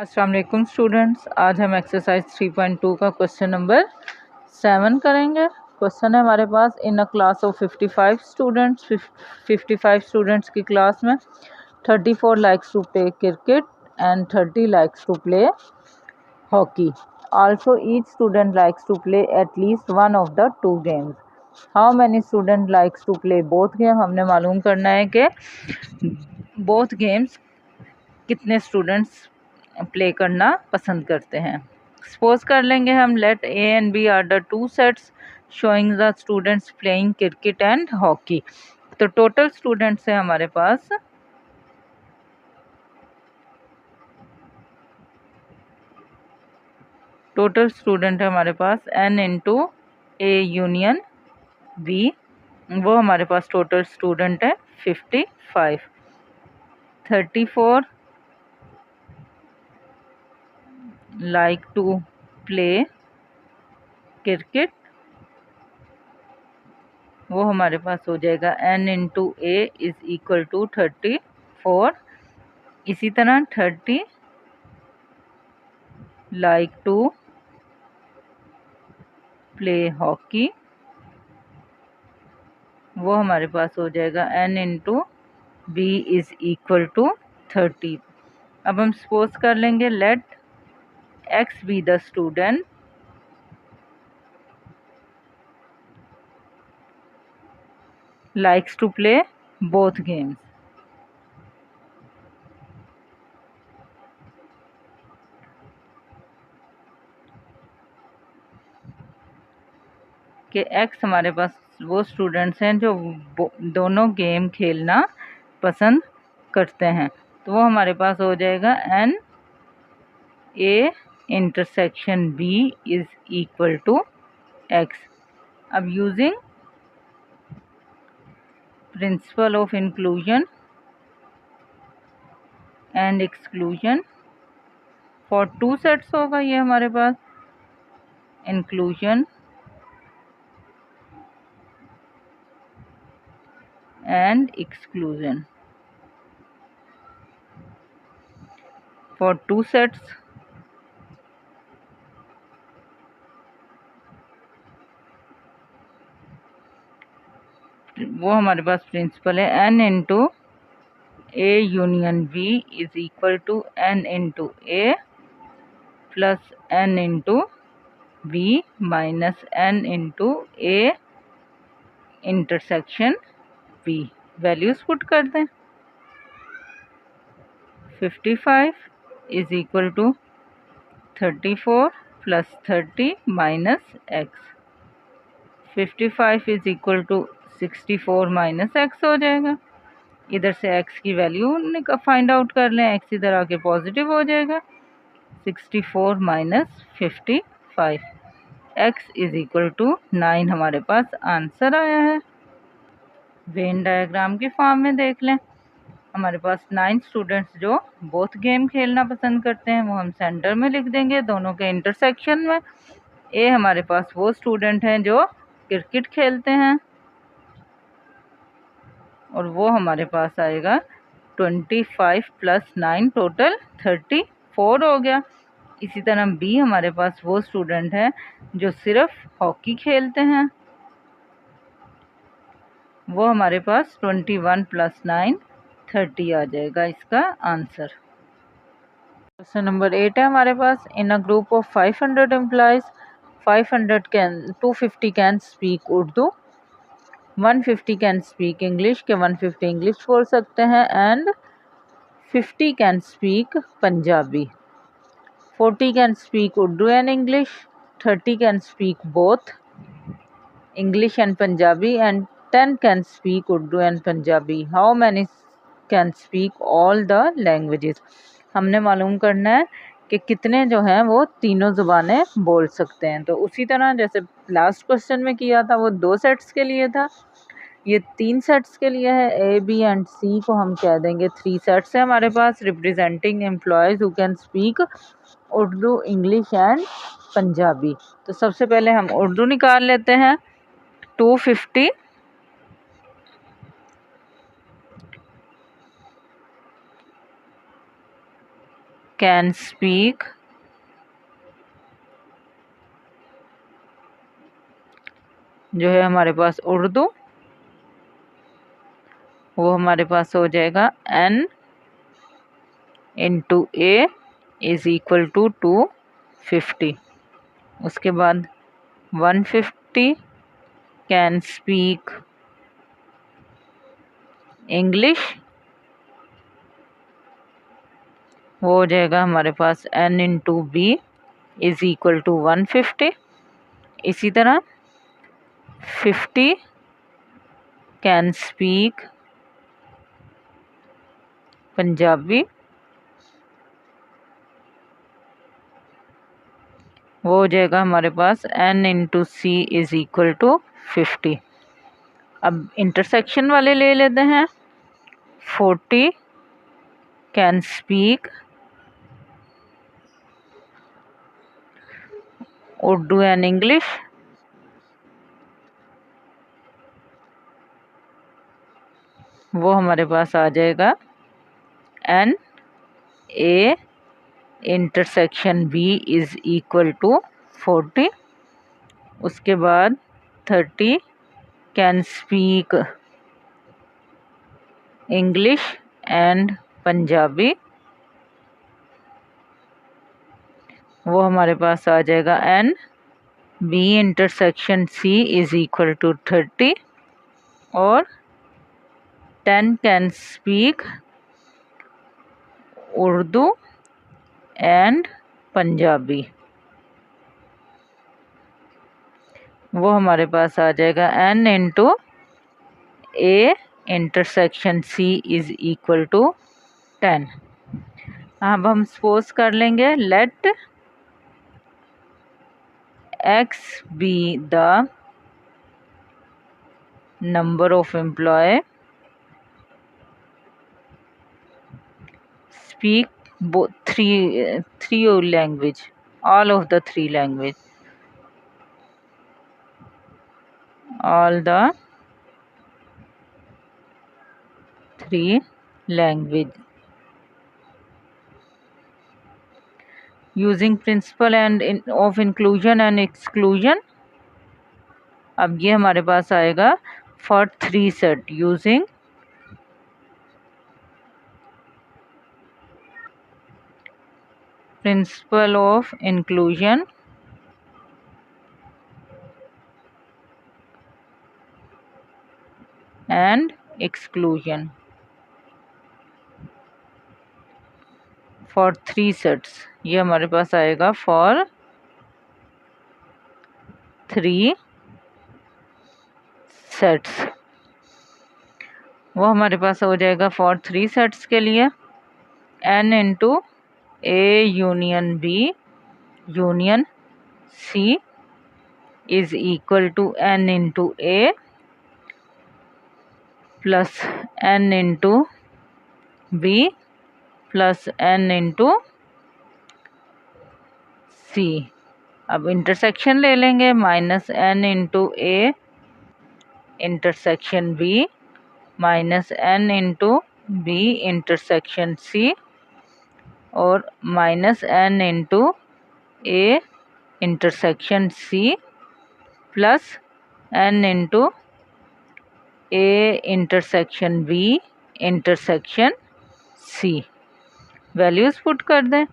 अस्सलाम वालेकुम स्टूडेंट्स, आज हम एक्सरसाइज 3.2 का क्वेश्चन नंबर 7 करेंगे। क्वेश्चन है हमारे पास, in a class of 55 students की क्लास में 34 likes to play cricket and 30 likes to play hockey. Also each student likes to play at least one of the two games. How many student likes to play both game. हमने मालूम करना है कि both games कितने students play करना पसंद करते हैं। सपोज कर लेंगे हम, let A and B are the two sets showing the students playing cricket and hockey. तो टोटल स्टूडेंट्स है हमारे पास n into A union B. वो हमारे पास टोटल स्टूडेंट है 55। 34 like to play क्रिकेट, वो हमारे पास हो जाएगा n into A is equal to 34। इसी तरह 30 लाइक टू प्ले हॉकी, वो हमारे पास हो जाएगा n into B is equal to 30। अब हम सपोज कर लेंगे, let x B the student likes to play both games। कि x हमारे पास वो स्टूडेंट्स हैं जो दोनों गेम खेलना पसंद करते हैं। तो वो हमारे पास हो जाएगा n a intersection b is equal to x। अब using principle of inclusion and exclusion for two sets होगा ये हमारे पास, inclusion and exclusion for two sets. वो हमारे पास प्रिंसिपल है n into A union B is equal to n into A plus n into B minus n into A intersection B. Values put कर दें। 55 is equal to 34 plus 30 minus x। 55 is equal to 64 minus x हो जाएगा। इधर से x की value find out कर लें, x इधर आके पॉजिटिव हो जाएगा। 64 minus 55, x is equal to 9 हमारे पास आंसर आया है। वेन डायग्राम की फॉर्म में देख लें, हमारे पास 9 स्टूडेंट्स जो बोथ गेम खेलना पसंद करते हैं, वो हम सेंटर में लिख देंगे दोनों के इंटरसेक्शन में। ए हमारे पास वो स्टूडेंट हैं जो क्रिकेट खेलते हैं, और वो हमारे पास आएगा 25 प्लस 9 टोटल 34 हो गया। इसी तरह बी हमारे पास वो स्टूडेंट है जो सिर्फ हॉकी खेलते हैं, वो हमारे पास 21 प्लस 9 30 आ जाएगा इसका आंसर। क्वेश्चन नंबर 8 है हमारे पास, in a group of 500 employees 250 can speak Urdu, 150 can speak English, के 150 इंग्लिश बोल सकते हैं, and 50 can speak Punjabi. 40 can speak Urdu and English, 30 can speak both English and Punjabi, and 10 can speak Urdu and Punjabi. How many can speak all the languages. हमने मालूम करना है कि कितने जो हैं वो तीनों ज़ुबानें बोल सकते हैं। तो उसी तरह जैसे लास्ट क्वेश्चन में किया था, वो 2 सेट्स के लिए था, ये 3 सेट्स के लिए है। ए बी एंड सी को हम कह देंगे 3 सेट्स है हमारे पास, representing employees who can speak Urdu English and Punjabi. तो सबसे पहले हम उर्दू निकाल लेते हैं। 250 कैन स्पीक जो है हमारे पास उर्दू, वो हमारे पास हो जाएगा n into A is equal to 250। उसके बाद 150 कैन स्पीक इंग्लिश, वो हो जाएगा हमारे पास n into B is equal to 150। इसी तरह 50 कैन स्पीक पंजाबी, वो हो जाएगा हमारे पास n into C is equal to 50। अब इंटरसेक्शन वाले ले लेते हैं। 40 can speak Urdu and English, वो हमारे पास आ जाएगा n A intersection B is equal to 40। उसके बाद 30 can speak English and Punjabi, वो हमारे पास आ जाएगा n B intersection C is equal to 30। और 10 can speak Urdu and Punjabi, वो हमारे पास आ जाएगा n into A intersection C is equal to 10। अब हम सपोज कर लेंगे let x B the number of employ speak both three language, all of the three language, all the three language using principle and of inclusion and exclusion। अब ये हमारे पास आएगा for 3 set using principle of inclusion and exclusion for 3 sets। ये हमारे पास आएगा for 3 sets, वो हमारे पास हो जाएगा for 3 sets के लिए n into A union B union C is equal to n into A plus n into B plus n into C. अब इंटरसेक्शन ले लेंगे minus n into A intersection B minus n into B intersection C और minus n into A intersection C plus n into A intersection B intersection C. Values put कर दें।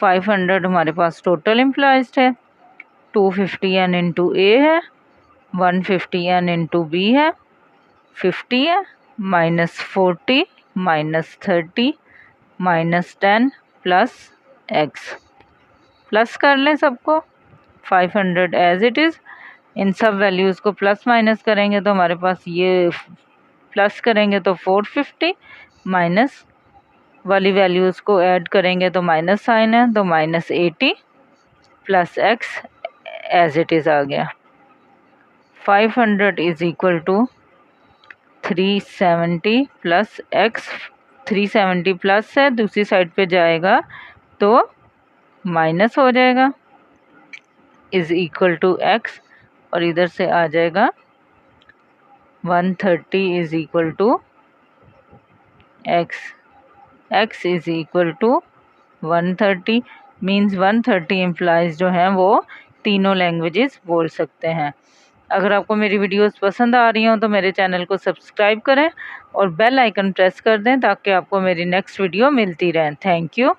500 हमारे पास total employees है, 250 n into ए है, 150 n into B है, 50 है, minus 40 minus 30 minus 10 plus x। Plus कर लें सबको। 500 एज इट इज़, इन सब वैल्यूज़ को प्लस माइनस करेंगे तो हमारे पास ये प्लस करेंगे तो 450 माइनस वाली वैल्यूज़ को ऐड करेंगे तो माइनस साइन है तो minus 80 plus x as it is आ गया। 500 is equal to 370 plus x, 370 plus है दूसरी साइड पे जाएगा तो माइनस हो जाएगा इज इक्वल टू x और इधर से आ जाएगा 130 is equal to x, x is equal to 130 means 130 employees जो हैं वो तीनों लैंग्वेजेस बोल सकते हैं। अगर आपको मेरी वीडियोस पसंद आ रही हों तो मेरे चैनल को सब्सक्राइब करें और बेल आइकन प्रेस कर दें ताकि आपको मेरी नेक्स्ट वीडियो मिलती रहे। Thank you.